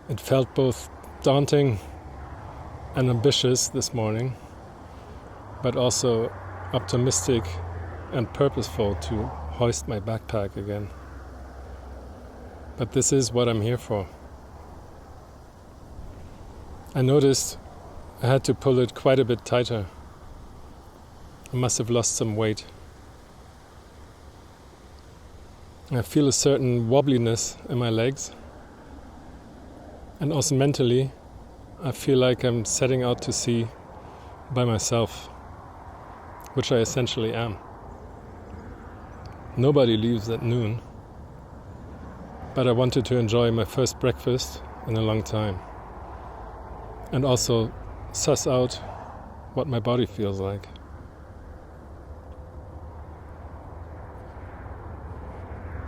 It felt both daunting and ambitious this morning, but also optimistic and purposeful to hoist my backpack again. But this is what I'm here for. I noticed I had to pull it quite a bit tighter. I must have lost some weight. I feel a certain wobbliness in my legs. And also mentally, I feel like I'm setting out to sea by myself, which I essentially am. Nobody leaves at noon, but I wanted to enjoy my first breakfast in a long time, and also suss out what my body feels like.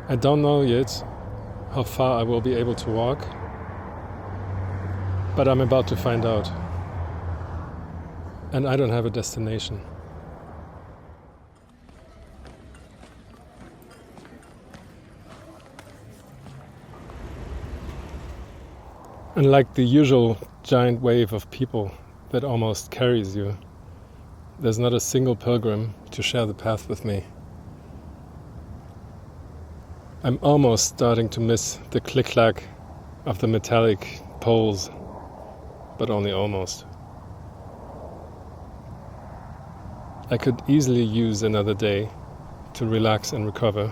I don't know yet how far I will be able to walk, but I'm about to find out. And I don't have a destination. Unlike the usual giant wave of people that almost carries you, there's not a single pilgrim to share the path with me. I'm almost starting to miss the click-clack of the metallic poles, but only almost. I could easily use another day to relax and recover,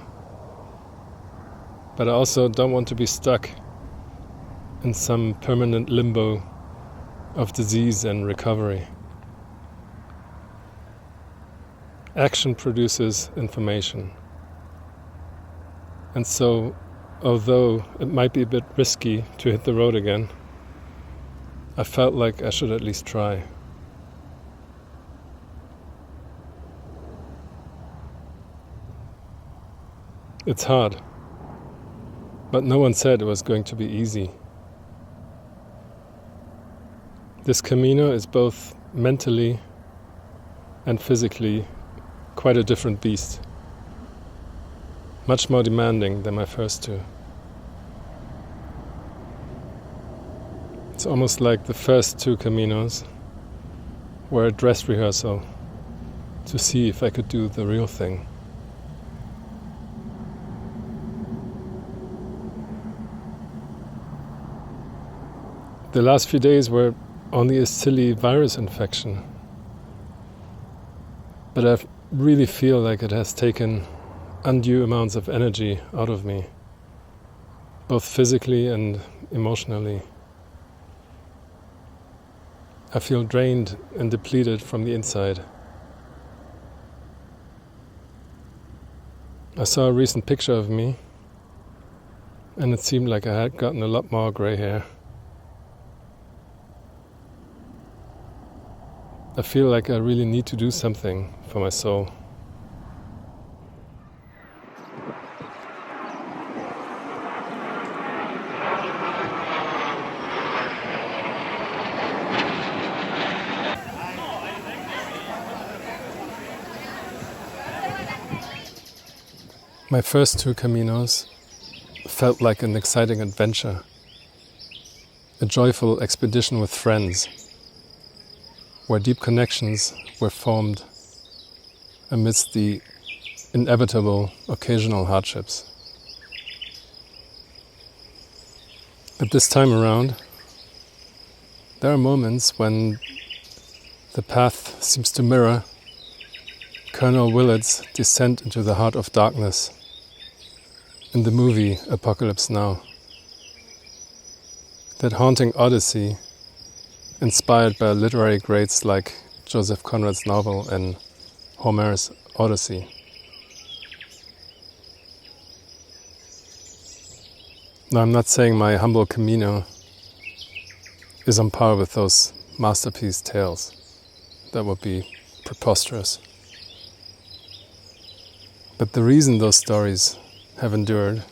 but I also don't want to be stuck in some permanent limbo of disease and recovery. Action produces information. And so, although it might be a bit risky to hit the road again, I felt like I should at least try. It's hard, but no one said it was going to be easy. This Camino is both mentally and physically quite a different beast, much more demanding than my first two. It's almost like the first two Caminos were a dress rehearsal to see if I could do the real thing. The last few days were only a silly virus infection, but I really feel like it has taken undue amounts of energy out of me, both physically and emotionally. I feel drained and depleted from the inside. I saw a recent picture of me, and it seemed like I had gotten a lot more grey hair. I feel like I really need to do something for my soul. My first two Caminos felt like an exciting adventure, a joyful expedition with friends, where deep connections were formed amidst the inevitable occasional hardships. But this time around, there are moments when the path seems to mirror Colonel Willard's descent into the heart of darkness in the movie Apocalypse Now. That haunting Odyssey, inspired by literary greats like Joseph Conrad's novel and Homer's Odyssey. Now, I'm not saying my humble Camino is on par with those masterpiece tales. That would be preposterous. But the reason those stories have endured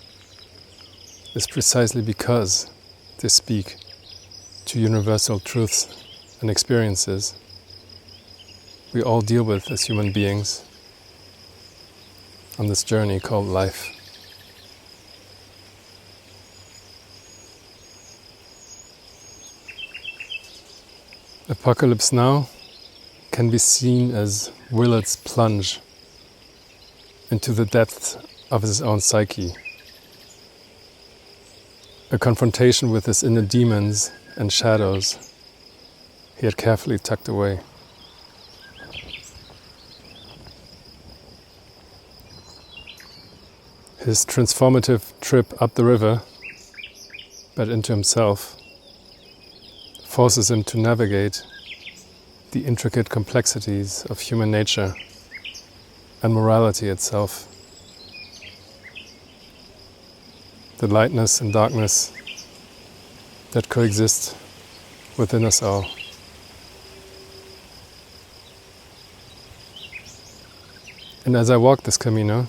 is precisely because they speak to universal truths and experiences we all deal with as human beings on this journey called life. Apocalypse Now can be seen as Willard's plunge into the depths of his own psyche. A confrontation with his inner demons and shadows he had carefully tucked away. His transformative trip up the river, but into himself, forces him to navigate the intricate complexities of human nature and morality itself. The lightness and darkness that coexist within us all. And as I walk this Camino,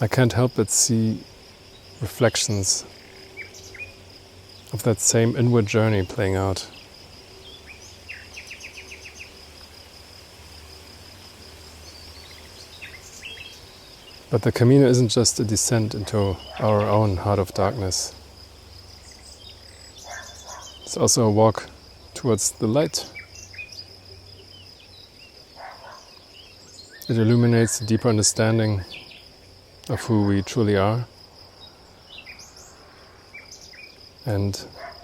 I can't help but see reflections of that same inward journey playing out. But the Camino isn't just a descent into our own heart of darkness. It's also a walk towards the light. It illuminates a deeper understanding of who we truly are and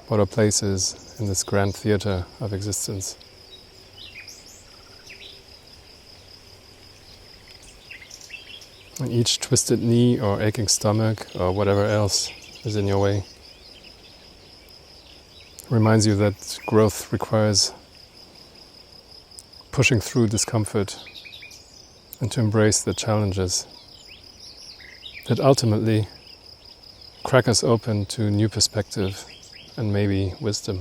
what our place is in this grand theater of existence. And each twisted knee or aching stomach or whatever else is in your way reminds you that growth requires pushing through discomfort and to embrace the challenges that ultimately crack us open to new perspective and maybe wisdom.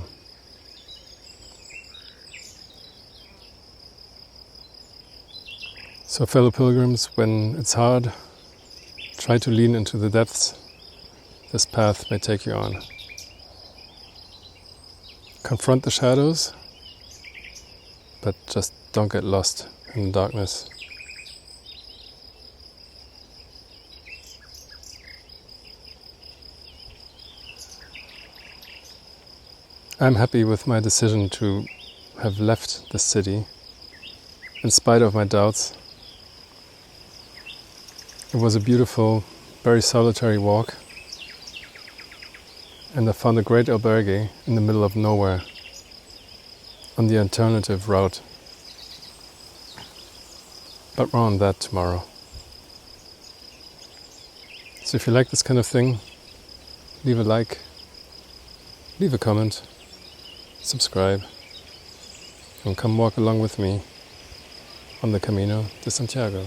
So fellow pilgrims, when it's hard, try to lean into the depths this path may take you on. Confront the shadows, but just don't get lost in the darkness. I'm happy with my decision to have left the city in spite of my doubts. It was a beautiful, very solitary walk, and I found a great albergue in the middle of nowhere on the alternative route. But more on that tomorrow. So if you like this kind of thing, leave a like, leave a comment, subscribe, and come walk along with me on the Camino de Santiago.